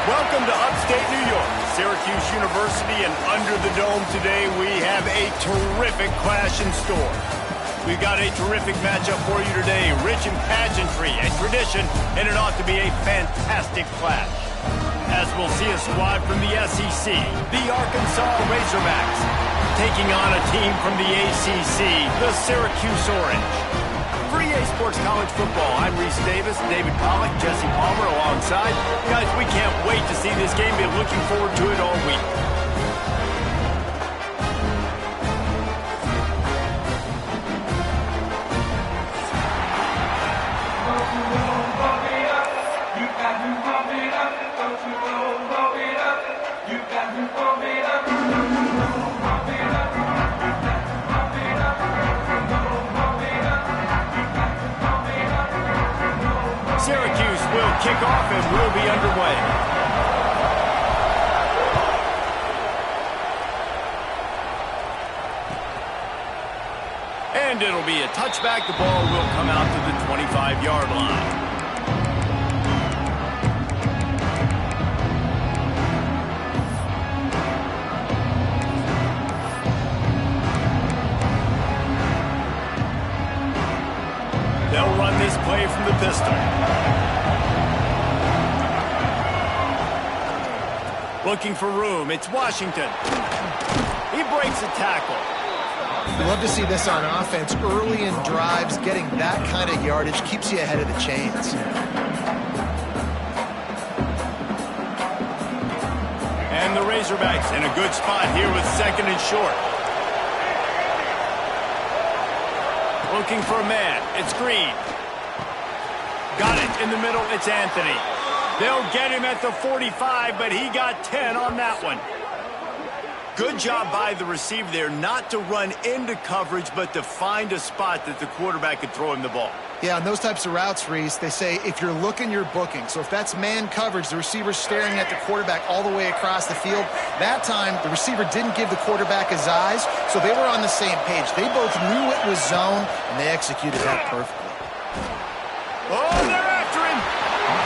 Welcome to upstate New York, Syracuse University, and under the dome today we have a terrific clash in store. We've got a terrific matchup for you today, rich in pageantry and tradition, and it ought to be a fantastic clash. As we'll see a squad from the SEC, the Arkansas Razorbacks, taking on a team from the ACC, the Syracuse Orange. For EA Sports College Football, I'm Reese Davis, David Pollack, Jesse Palmer alongside. Guys, we can't wait to see this game. Been looking forward to it all week. Syracuse will kick off and we'll be underway. And it'll be a touchback. The ball will come out to the 25-yard line. They'll run this play from the pistol. Looking for room. It's Washington. He breaks a tackle. You love to see this on offense. Early in drives, getting that kind of yardage keeps you ahead of the chains. And the Razorbacks in a good spot here with second and short. Looking for a man. It's Green. Got it in the middle. It's Anthony. They'll get him at the 45, but he got 10 on that one. Good job by the receiver there not to run into coverage, but to find a spot that the quarterback could throw him the ball. Yeah, on those types of routes, Reese, they say if you're looking, you're booking. So if that's man coverage, the receiver's staring at the quarterback all the way across the field. That time, the receiver didn't give the quarterback his eyes, so they were on the same page. They both knew it was zone, and they executed that perfectly. Oh, they're after him!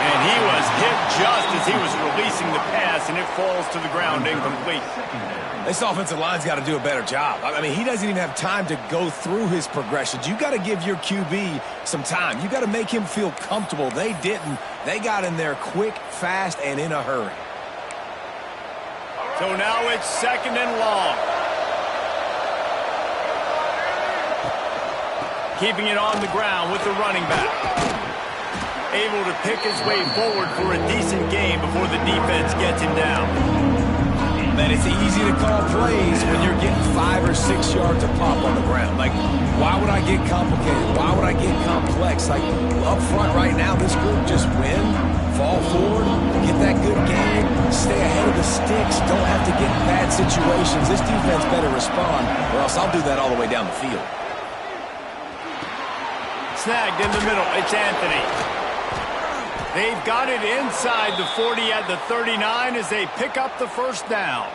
And he was hit just as he was releasing the pass, and it falls to the ground incomplete. This offensive line's got to do a better job. I mean, he doesn't even have time to go through his progressions. You got to give your QB some time. You got to make him feel comfortable. They didn't. They got in there quick, fast, and in a hurry. So now it's second and long. Keeping it on the ground with the running back. Able to pick his way forward for a decent game before the defense gets him down. Man, it's easy to call plays when you're getting 5 or 6 yards a pop on the ground. Like, why would I get complicated? Why would I get complex? Like, up front right now, this group just win, fall forward, get that good game, stay ahead of the sticks, don't have to get in bad situations. This defense better respond, or else I'll do that all the way down the field. Snagged in the middle. It's Anthony. They've got it inside the 40 at the 39 as they pick up the first down.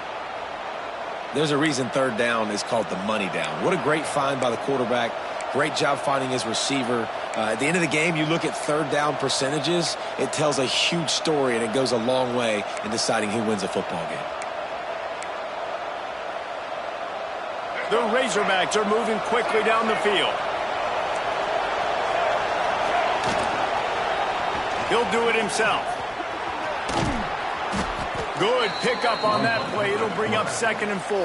There's a reason third down is called the money down. What a great find by the quarterback. Great job finding his receiver. At the end of the game, you look at third down percentages. It tells a huge story, and it goes a long way in deciding who wins a football game. The Razorbacks are moving quickly down the field. He'll do it himself. Good pickup on that play. It'll bring up second and 4.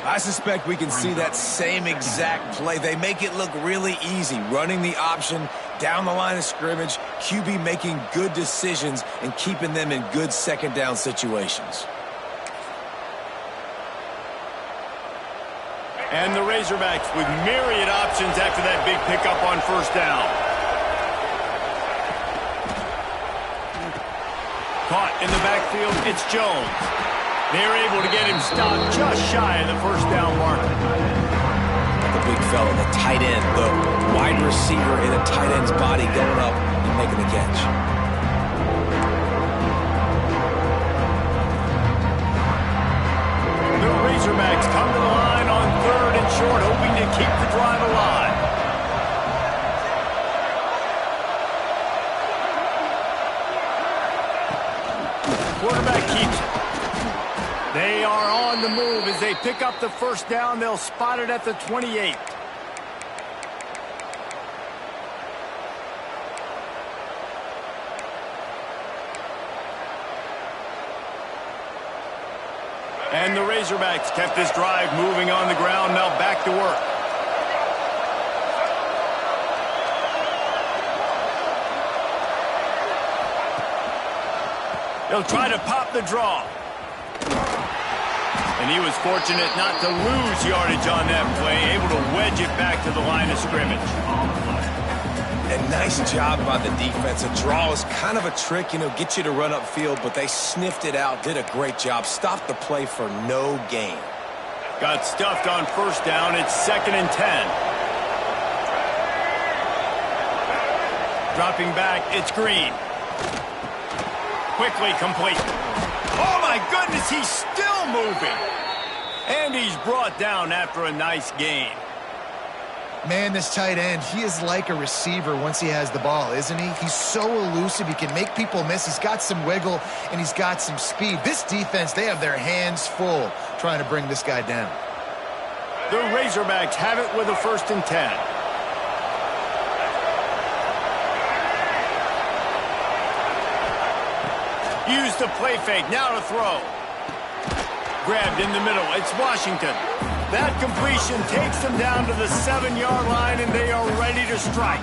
I suspect we can see that same exact play. They make it look really easy, running the option down the line of scrimmage, QB making good decisions and keeping them in good second down situations. And the Razorbacks with myriad options after that big pickup on first down. Caught in the backfield, it's Jones. They're able to get him stopped just shy of the first down marker. The big fella, the tight end, the wide receiver in a tight end's body going up and making the catch. The Razorbacks come to the line on third and short, hoping to keep the drive alive. are on the move. As they pick up the first down, they'll spot it at the 28. And the Razorbacks kept this drive moving on the ground. Now back to work. They'll try to pop the draw. And he was fortunate not to lose yardage on that play, able to wedge it back to the line of scrimmage. And nice job by the defense. A draw is kind of a trick, get you to run upfield, but they sniffed it out, did a great job. Stopped the play for no gain. Got stuffed on first down. It's 2nd and 10. Dropping back, it's Green. Quickly complete. Oh, my goodness, he's still moving. And he's brought down after a nice gain. Man, this tight end, he is like a receiver once he has the ball, isn't he? He's so elusive. He can make people miss. He's got some wiggle, and he's got some speed. This defense, they have their hands full trying to bring this guy down. The Razorbacks have it with a 1st and 10. Use the play fake. Now to throw. Grabbed in the middle. It's Washington. That completion takes them down to the 7-yard line, and they are ready to strike.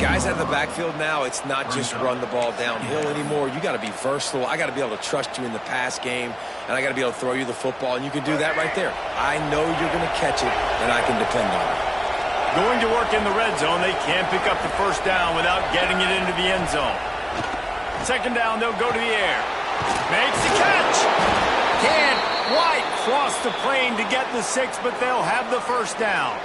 Guys out of the backfield now, it's not just run the ball downhill anymore. You got to be versatile. I got to be able to trust you in the pass game, and I got to be able to throw you the football, and you can do that right there. I know you're going to catch it, and I can depend on it. Going to work in the red zone, they can't pick up the first down without getting it into the end zone. 2nd down, they'll go to the air. Makes the catch. Can't quite cross the plane to get the 6, but they'll have the first down.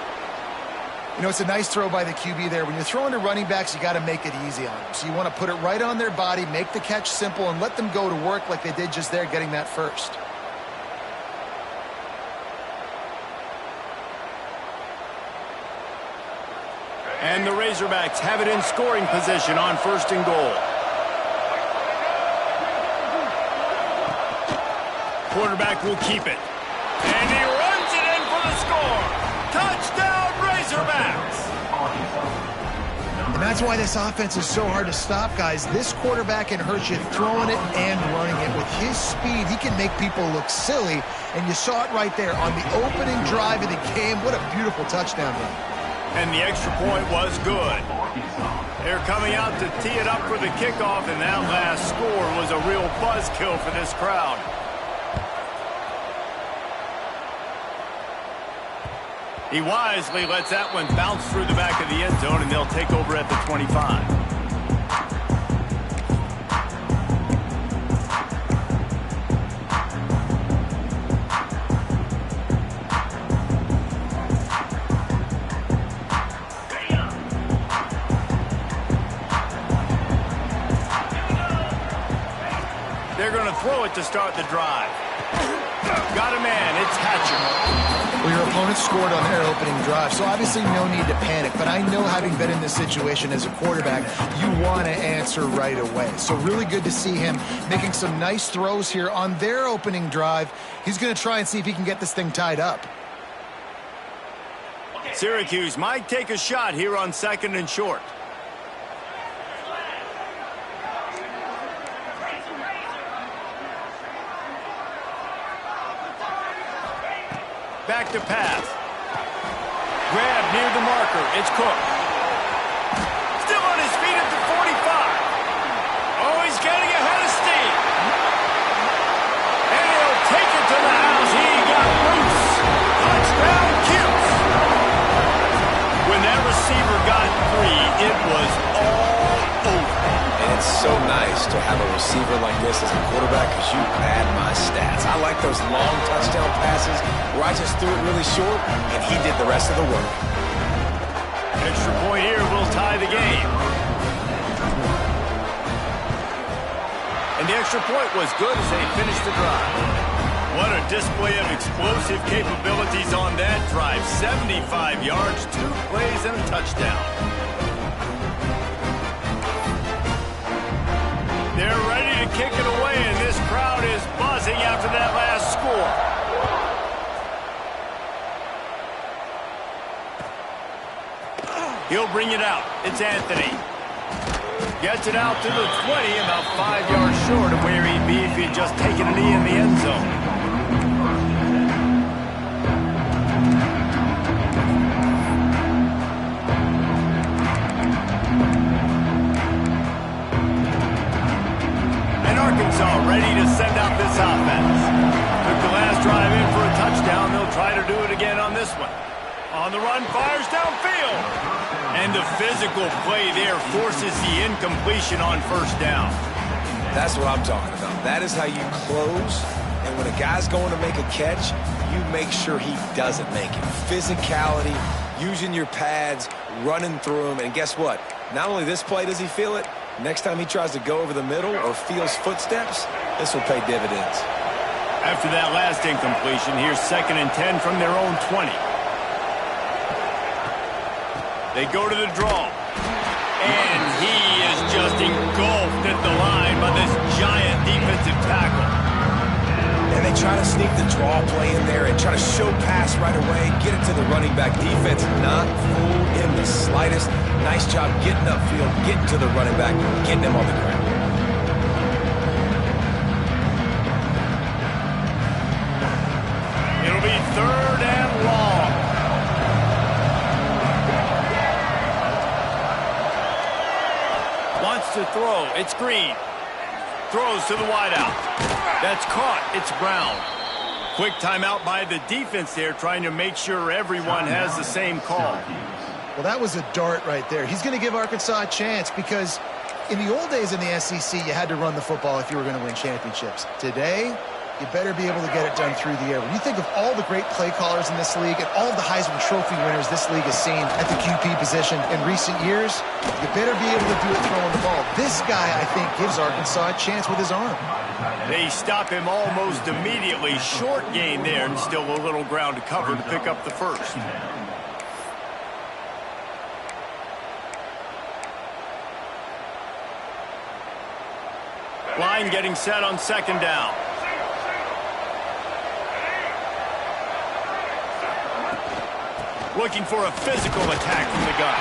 It's a nice throw by the QB there. When you're throwing to running backs, you got to make it easy on them. So you want to put it right on their body, make the catch simple, and let them go to work like they did just there, getting that first. And the Razorbacks have it in scoring position on 1st and goal. Quarterback will keep it. And he runs it in for the score. Touchdown, Razorbacks! And that's why this offense is so hard to stop, guys. This quarterback can hurt you throwing it and running it. With his speed, he can make people look silly. And you saw it right there on the opening drive of the game. What a beautiful touchdown run. And the extra point was good. They're coming out to tee it up for the kickoff, and that last score was a real buzzkill for this crowd. He wisely lets that one bounce through the back of the end zone, and they'll take over at the 25. They're going to throw it to start the drive. Got a man. It's Hatcher. Well, your opponent scored on their opening drive, so obviously no need to panic. But I know, having been in this situation as a quarterback, you want to answer right away. So really good to see him making some nice throws here on their opening drive. He's going to try and see if he can get this thing tied up. Syracuse might take a shot here on 2nd and short. Back to pass. Grab near the marker. It's Cook. Still on his feet at the 45. Oh, he's getting ahead of steam. And he'll take it to the house. He got loose. Touchdown, Cuse. When that receiver got free, it was all over. And it's so nice to have a receiver like this as a quarterback, because you pad my stats. I like those long touchdown passes where I just threw it really short, and he did the rest of the work. Extra point here will tie the game. And the extra point was good as they finished the drive. What a display of explosive capabilities on that drive. 75 yards, 2 plays, and a touchdown. They're ready to kick it away, and this crowd is buzzing after that last He'll bring it out. It's Anthony. Gets it out to the 20, about 5 yards short of where he'd be if he'd just taken a knee in the end zone. And Arkansas ready to send out this offense. Took the last drive in for a touchdown. They'll try to do it again on this one. On the run, fires downfield. And the physical play there forces the incompletion on first down. That's what I'm talking about. That is how you close. And when a guy's going to make a catch, you make sure he doesn't make it. Physicality, using your pads, running through them. And guess what? Not only this play does he feel it, next time he tries to go over the middle or feels footsteps, this will pay dividends. After that last incompletion, here's 2nd and 10 from their own 20. They go to the draw. And he is just engulfed at the line by this giant defensive tackle. And they try to sneak the draw play in there and try to show pass right away, get it to the running back. Defense not fooled in the slightest. Nice job getting upfield, getting to the running back, getting him on the ground. It'll be 3rd and long. Wants to throw. It's Green. Throws to the wideout. That's caught. It's Brown. Quick timeout by the defense there, trying to make sure everyone has the same call. Well, that was a dart right there. He's going to give Arkansas a chance because in the old days in the SEC, you had to run the football if you were going to win championships. Today, you better be able to get it done through the air. When you think of all the great play callers in this league and all of the Heisman Trophy winners this league has seen at the QB position in recent years, you better be able to do it throwing the ball. This guy, I think, gives Arkansas a chance with his arm. They stop him almost immediately. Short gain there and still a little ground to cover to pick up the first. Line getting set on 2nd down. Looking for a physical attack from the gun.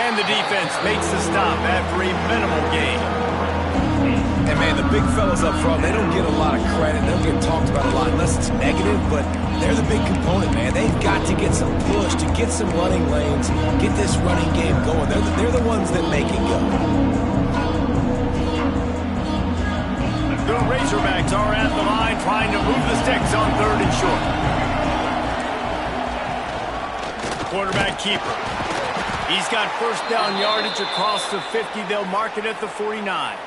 And the defense makes the stop after a minimal gain. And, man, the big fellas up front, they don't get a lot of credit. They don't get talked about a lot unless it's negative, but they're the big component, man. They've got to get some push, to get some running lanes, get this running game going. They're the ones that make it go. The Razorbacks are at the line trying to move the sticks on 3rd and short. Quarterback keeper. He's got first down yardage across the 50. They'll mark it at the 49.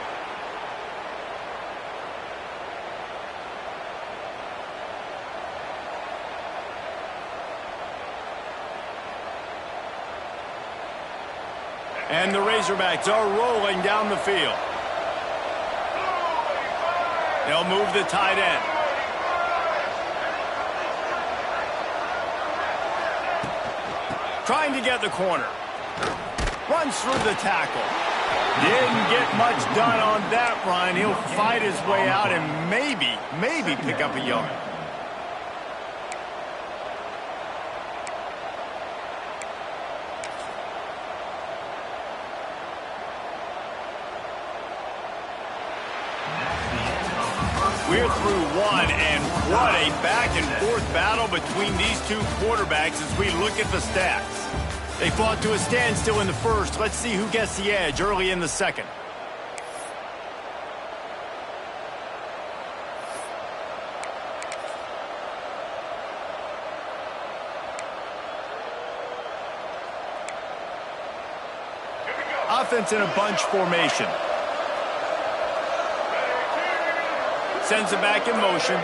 And the Razorbacks are rolling down the field. They'll move the tight end. Trying to get the corner. Runs through the tackle. Didn't get much done on that run. He'll fight his way out and maybe pick up a yard. We're through one, and what a back-and-forth battle between these two quarterbacks as we look at the stats. They fought to a standstill in the first. Let's see who gets the edge early in the second. Offense in a bunch formation. Sends it back in motion.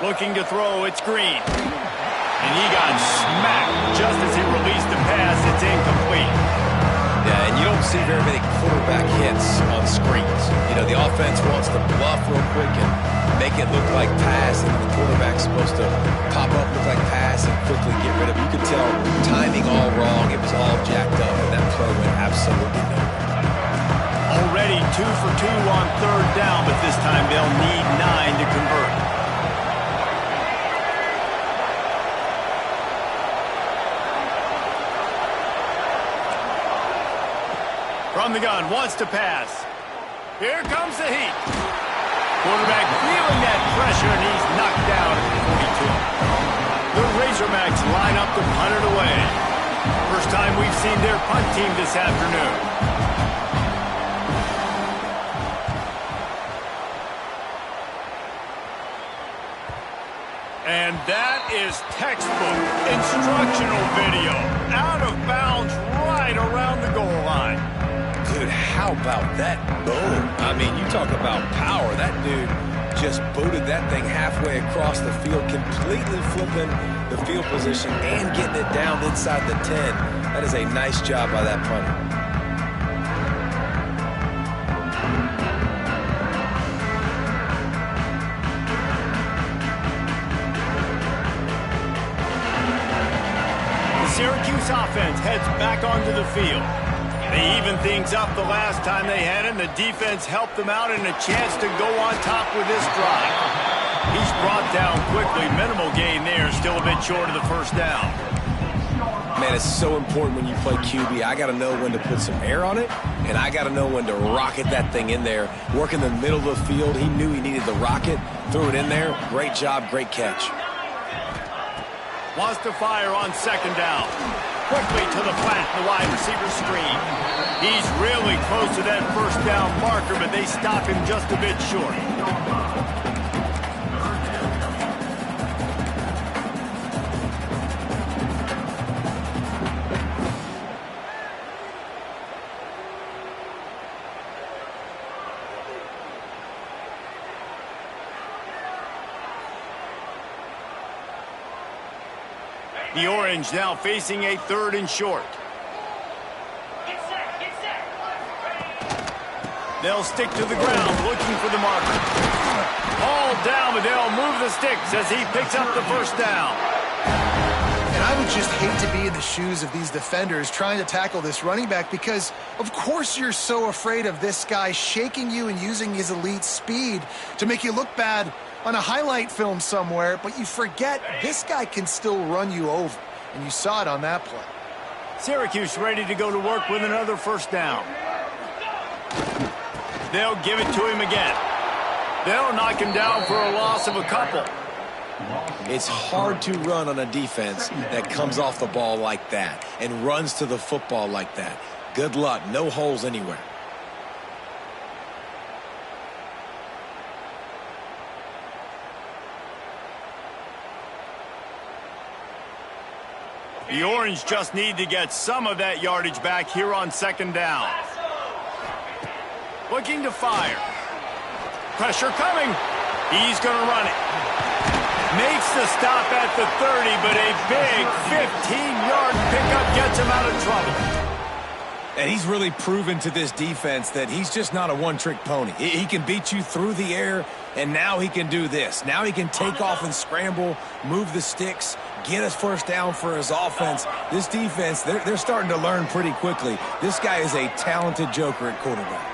Looking to throw, it's Green. And he got smacked just as he released the pass. It's incomplete. Yeah, and you don't see very many quarterback hits on screens. You know, the offense wants to bluff real quick and make it look like pass, and the quarterback's supposed to pop up, look like pass, and quickly get rid of it. You could tell timing all wrong. It was all jacked up, and that play went absolutely nowhere. Already 2 for 2 on 3rd down, but this time they'll need 9 to convert. From the gun, wants to pass. Here comes the heat. Quarterback feeling that pressure, and he's knocked down at the 42. The Razorbacks line up to punt it away. First time we've seen their punt team this afternoon. And that is textbook instructional video. Out of bounds right around the goal line. Dude, how about that boom? I mean, you talk about power. That dude just booted that thing halfway across the field, completely flipping the field position and getting it down inside the 10. That is a nice job by that punter. Syracuse offense heads back onto the field. They evened things up the last time they had it, and the defense helped them out and a chance to go on top with this drive. He's brought down quickly. Minimal gain there, still a bit short of the first down. Man, it's so important when you play QB. I got to know when to put some air on it, and I got to know when to rocket that thing in there. Work in the middle of the field. He knew he needed the rocket, threw it in there. Great job, great catch. Wants to fire on second down. Quickly to the flat, the wide receiver screen. He's really close to that first down marker, but they stop him just a bit short. The Orange now facing a 3rd and short. They'll stick to the ground looking for the marker. All down, but they'll move the sticks as he picks up the first down. And I would just hate to be in the shoes of these defenders trying to tackle this running back because, of course, you're so afraid of this guy shaking you and using his elite speed to make you look bad on a highlight film somewhere, but you forget this guy can still run you over, and you saw it on that play. Syracuse ready to go to work with another first down. They'll give it to him again. They'll knock him down for a loss of a couple. It's hard to run on a defense that comes off the ball like that and runs to the football like that. Good luck. No holes anywhere. The Orange just need to get some of that yardage back here on second down. Looking to fire. Pressure coming. He's going to run it. Makes the stop at the 30, but a big 15-yard pickup gets him out of trouble. And he's really proven to this defense that he's just not a one-trick pony. He can beat you through the air, and now he can do this. Now he can take off and scramble, move the sticks, get us first down for his offense. This defense, they're starting to learn pretty quickly. This guy is a talented joker at quarterback.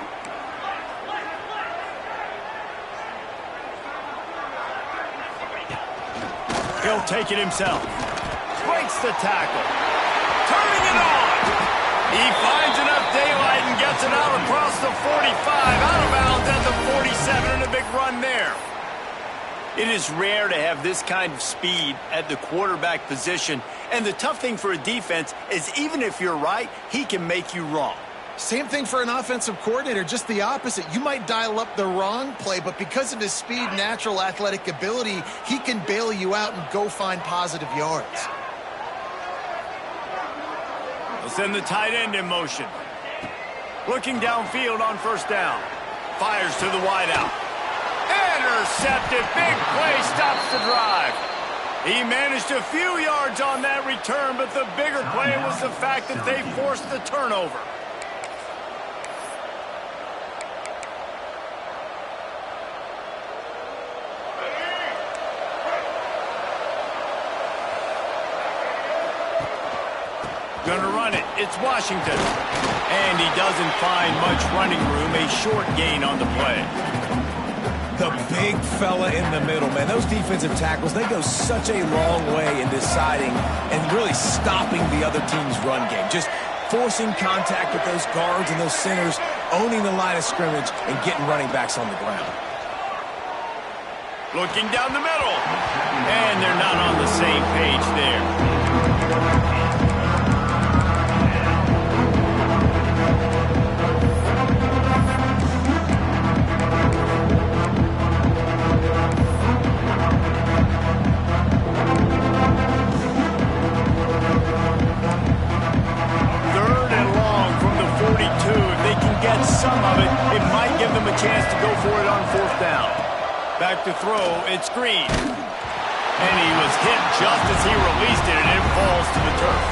He'll take it himself. Breaks the tackle. Turning it on. He finds enough daylight and gets it out across the 45. Out of bounds at the 47 and a big run there. It is rare to have this kind of speed at the quarterback position. And the tough thing for a defense is even if you're right, he can make you wrong. Same thing for an offensive coordinator, just the opposite. You might dial up the wrong play, but because of his speed, natural athletic ability, he can bail you out and go find positive yards. They'll send the tight end in motion. Looking downfield on first down. Fires to the wideout. Intercepted. Big play stops the drive. He managed a few yards on that return, but the bigger play was the fact that they forced the turnover. Gonna run it. It's Washington. And he doesn't find much running room. A short gain on the play. The big fella in the middle, man. Those defensive tackles, they go such a long way in deciding and really stopping the other team's run game. Just forcing contact with those guards and those centers, owning the line of scrimmage, and getting running backs on the ground. Looking down the middle. And they're not on the same page there. Some of it might give them a chance to go for it on fourth down. Back to throw, it's Green. And he was hit just as he released it, and it falls to the turf.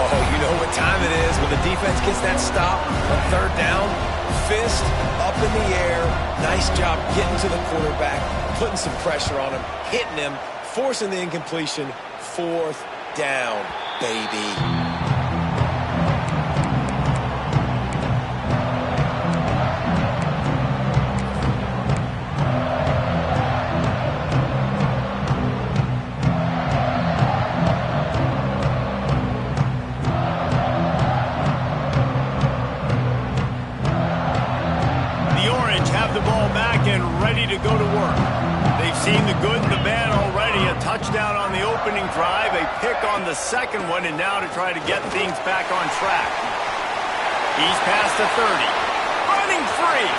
Oh, you know what time it is when the defense gets that stop on third down. Fist up in the air. Nice job getting to the quarterback, putting some pressure on him, hitting him, forcing the incompletion. Fourth down, baby. To go to work. They've seen the good and the bad already. A touchdown on the opening drive, a pick on the second one, and now to try to get things back on track. He's past the 30. Running free.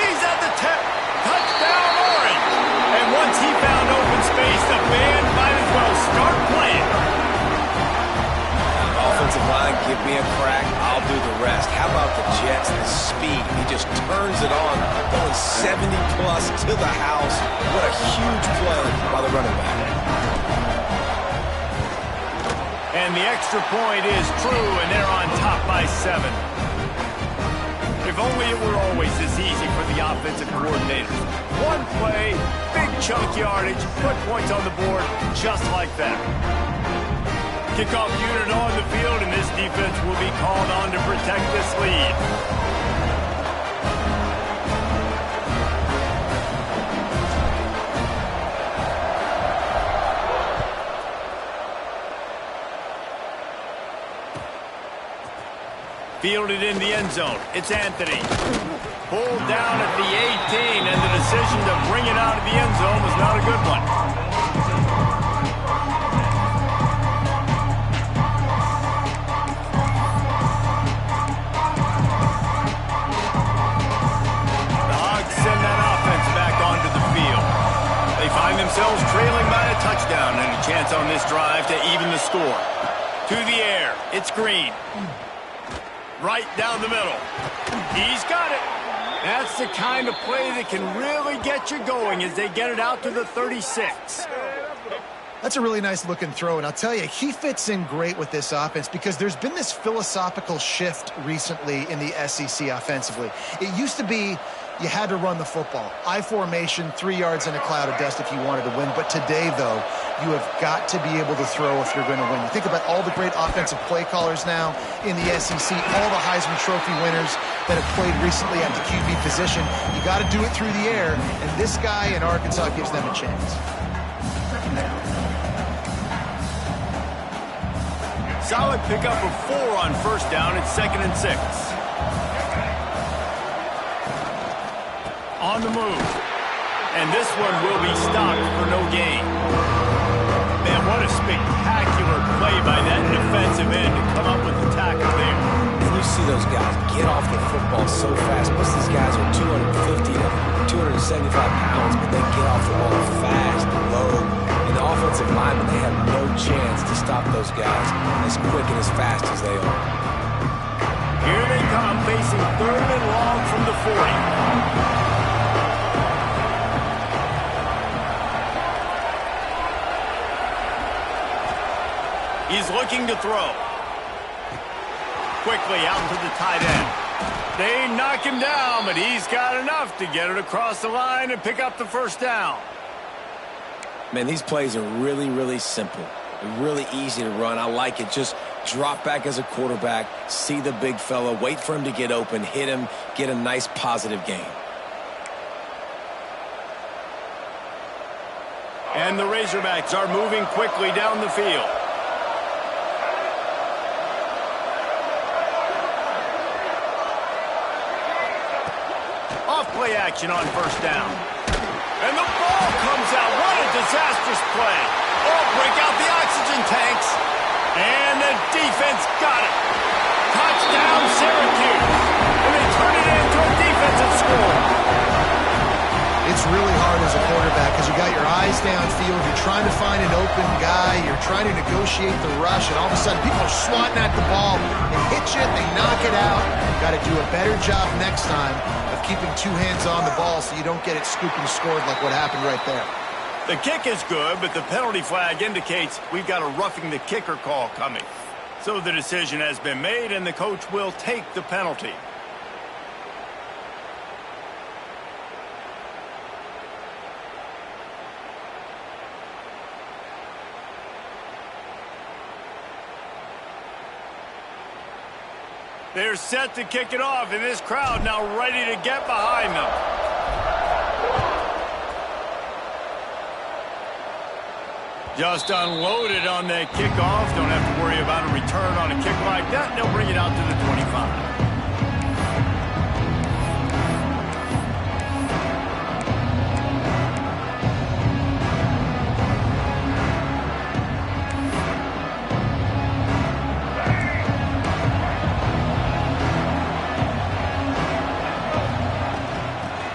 He's at the 10. Touchdown Orange. And once he found open space, the band might as well start playing. Offensive line, give me a crack. I'll do the rest. How about the Jets, the speed? He just turns it on, going 70-plus to the house. What a huge play by the running back. And the extra point is true, and they're on top by 7. If only it were always this easy for the offensive coordinators. One play, big chunk yardage, put points on the board just like that. Kickoff unit on the field, and this defense will be called on to protect this lead. Fielded in the end zone. It's Anthony. Pulled down at the 18, and the decision to bring it out of the end zone was not a good one. Themselves trailing by a touchdown and a chance on this drive to even the score. To the air, it's Green. Right down the middle. He's got it. That's the kind of play that can really get you going as they get it out to the 36. That's a really nice looking throw, and I'll tell you, he fits in great with this offense because there's been this philosophical shift recently in the SEC offensively. It used to be you had to run the football. I formation, 3 yards in a cloud of dust if you wanted to win. But today, though, you have got to be able to throw if you're going to win. You think about all the great offensive play callers now in the SEC, all the Heisman Trophy winners that have played recently at the QB position. You got to do it through the air, and this guy in Arkansas gives them a chance. Solid pickup of 4 on first down. It's 2nd and 6. On the move. And this one will be stopped for no gain. Man, what a spectacular play by that defensive end to come up with the tackle there. And you see those guys get off the football so fast. Most of these guys are 250 to 275 pounds, but they get off the ball fast, low. And the offensive linemen, they have no chance to stop those guys as quick and as fast as they are. Here they come, facing 3rd and long from the 40. He's looking to throw. Quickly out to the tight end. They knock him down, but he's got enough to get it across the line and pick up the first down. Man, these plays are really, really simple. They're really easy to run. I like it. Just drop back as a quarterback, see the big fella, wait for him to get open, hit him, get a nice positive gain. And the Razorbacks are moving quickly down the field. play action on first down. And the ball comes out. What a disastrous play. Oh, break out the oxygen tanks. And the defense got it. Touchdown, Syracuse. And they turn it into a defensive score. It's really hard as a quarterback because you got your eyes downfield. You're trying to find an open guy. You're trying to negotiate the rush. And all of a sudden, people are swatting at the ball. They hit you. They knock it out. Got to do a better job next time of keeping two hands on the ball so you don't get it scooped and scored like what happened right there. The kick is good, but the penalty flag indicates we've got a roughing the kicker call coming. So the decision has been made, and the coach will take the penalty. They're set to kick it off, and this crowd now ready to get behind them. Just unloaded on that kickoff. Don't have to worry about a return on a kick like that. They'll bring it out to the 25.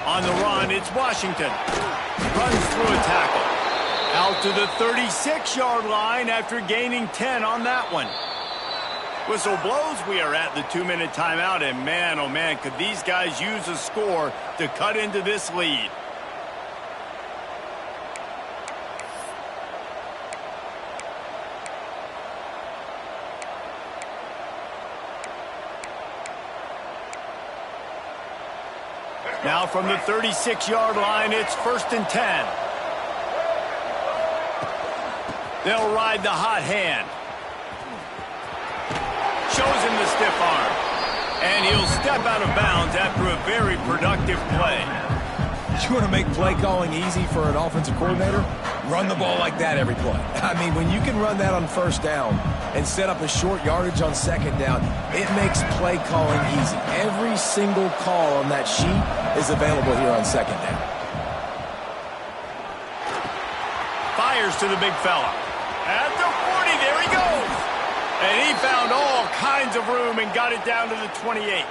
On the run, it's Washington. Runs through a tackle. Out to the 36-yard line after gaining 10 on that one. Whistle blows. We are at the 2-minute timeout, and man, oh man, could these guys use a score to cut into this lead. Now from the 36-yard line, it's 1st and 10. They'll ride the hot hand. Shows him the stiff arm. And he'll step out of bounds after a very productive play. You want to make play calling easy for an offensive coordinator? Run the ball like that every play. I mean, when you can run that on first down and set up a short yardage on second down, it makes play calling easy. Every single call on that sheet is available here on second down. Fires to the big fella. At the 40, there he goes. And he found all kinds of room and got it down to the 28.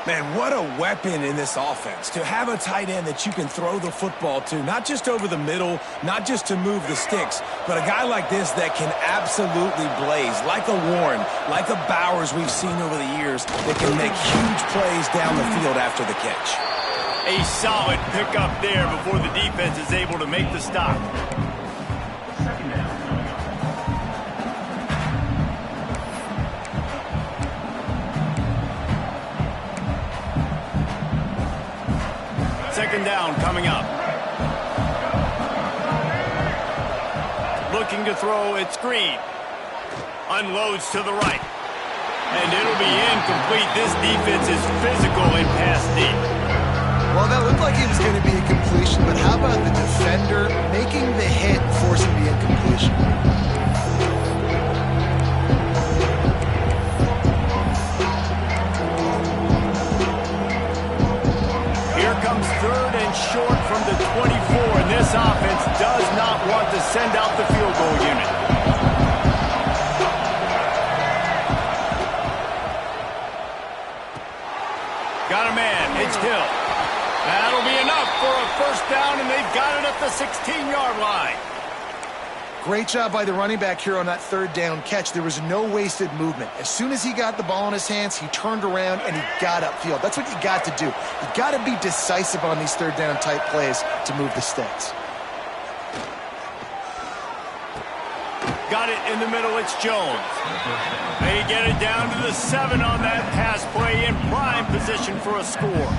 Man, what a weapon in this offense. To have a tight end that you can throw the football to, not just over the middle, not just to move the sticks, but a guy like this that can absolutely blaze, like a Warren, like a Bowers we've seen over the years, that can make huge plays down the field after the catch. A solid pickup there before the defense is able to make the stop. Second down coming up. Looking to throw, it's Scrim. Unloads to the right. And it'll be incomplete. This defense is physical and pass deep. Well, that looked like it was going to be a completion, but how about the defender making the hit, forcing the incompletion? Comes 3rd and short from the 24, and this offense does not want to send out the field goal unit. Got a man, it's Hill. That'll be enough for a first down, and they've got it at the 16-yard line. Great job by the running back here on that 3rd down catch. There was no wasted movement. As soon as he got the ball in his hands, he turned around and he got upfield. That's what you got to do. You got to be decisive on these 3rd down type plays to move the sticks. Got it in the middle, it's Jones. They get it down to the 7 on that pass play in prime position for a score.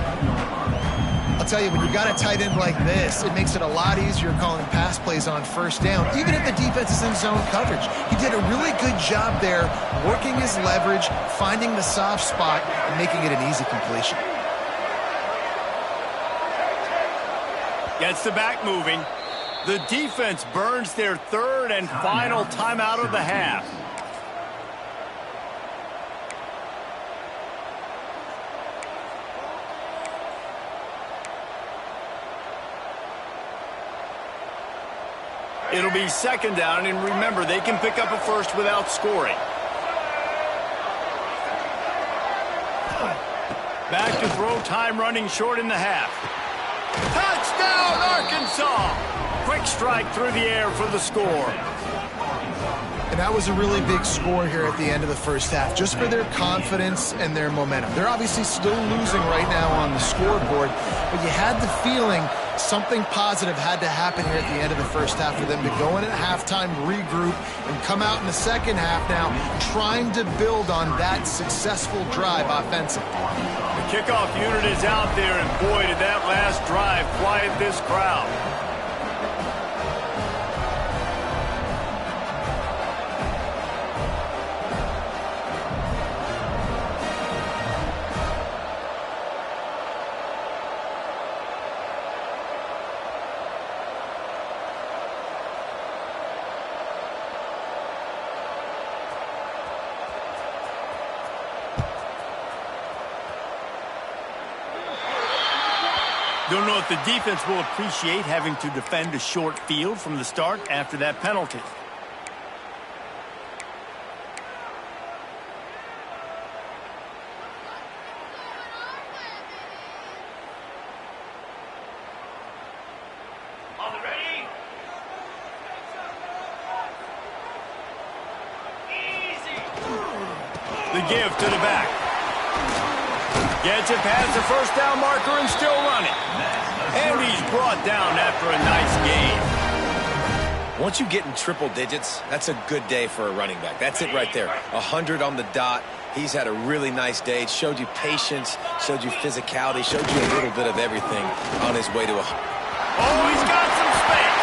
I'll tell you, when you got a tight end like this, it makes it a lot easier calling pass plays on first down, even if the defense is in zone coverage. He did a really good job there, working his leverage, finding the soft spot, and making it an easy completion. Gets the back moving. The defense burns their 3rd and final timeout of the half. It'll be second down, and remember, they can pick up a first without scoring. Back to throw, time running short in the half. Touchdown, Arkansas! Quick strike through the air for the score. And that was a really big score here at the end of the first half, just for their confidence and their momentum. They're obviously still losing right now on the scoreboard, but you had the feeling something positive had to happen here at the end of the first half for them to go in at halftime, regroup, and come out in the second half now trying to build on that successful drive offensively. The kickoff unit is out there, and boy, did that last drive quiet this crowd. Don't know if the defense will appreciate having to defend a short field from the start after that penalty. On the ready? Easy. The give to the back. Gets it past the first down marker and still running. And he's brought down after a nice gain. Once you get in triple digits, that's a good day for a running back. That's it right there. 100 on the dot. He's had a really nice day. It showed you patience, showed you physicality, showed you a little bit of everything on his way to a... Oh, he's got some space.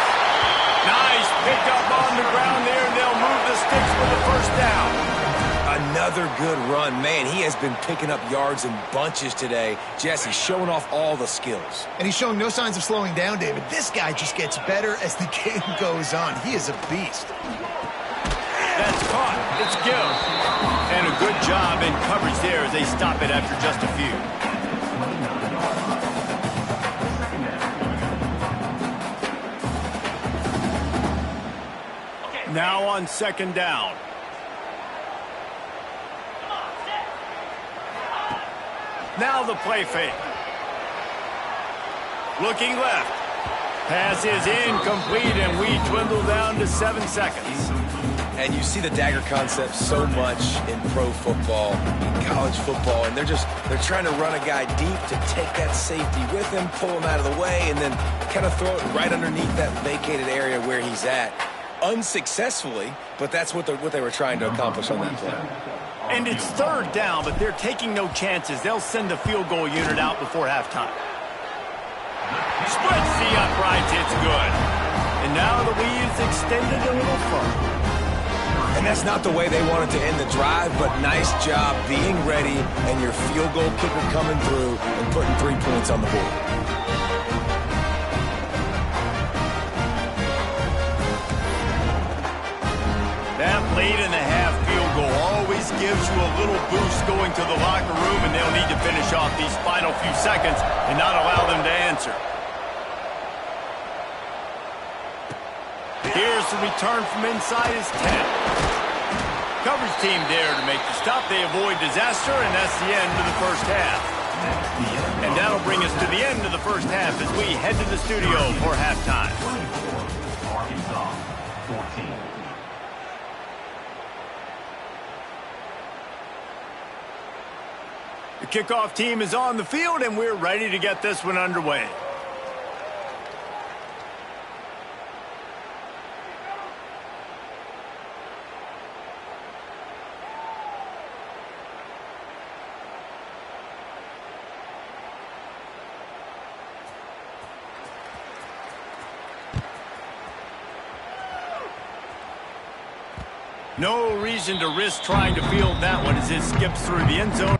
Nice pickup on the ground there, and they'll move the sticks for the first down. Another good run. Man, he has been picking up yards in bunches today. Jesse showing off all the skills. And he's showing no signs of slowing down, David. This guy just gets better as the game goes on. He is a beast. That's caught. It's good. And a good job in coverage there as they stop it after just a few. Now on second down. Now the play fake. Looking left. Pass is incomplete, and we dwindle down to 7 seconds. And you see the dagger concept so much in pro football, in college football, and they're trying to run a guy deep to take that safety with him, pull him out of the way, and then kind of throw it right underneath that vacated area where he's at. Unsuccessfully, but that's what they were trying to accomplish on that play. And it's third down, but they're taking no chances. They'll send the field goal unit out before halftime. Splits the uprights, it's good. And now the lead's extended a little further. And that's not the way they wanted to end the drive, but nice job being ready and your field goal kicker coming through and putting 3 points on the board. That late in the half field goal always gives you a little boost going to the locker room, and they'll need to finish off these final few seconds and not allow them to answer. Here's the return from inside his 10. Coverage team there to make the stop. They avoid disaster, and that's the end of the first half. And that'll bring us to the end of the first half as we head to the studio for halftime. Arkansas 14. The kickoff team is on the field, and we're ready to get this one underway. No reason to risk trying to field that one as it skips through the end zone.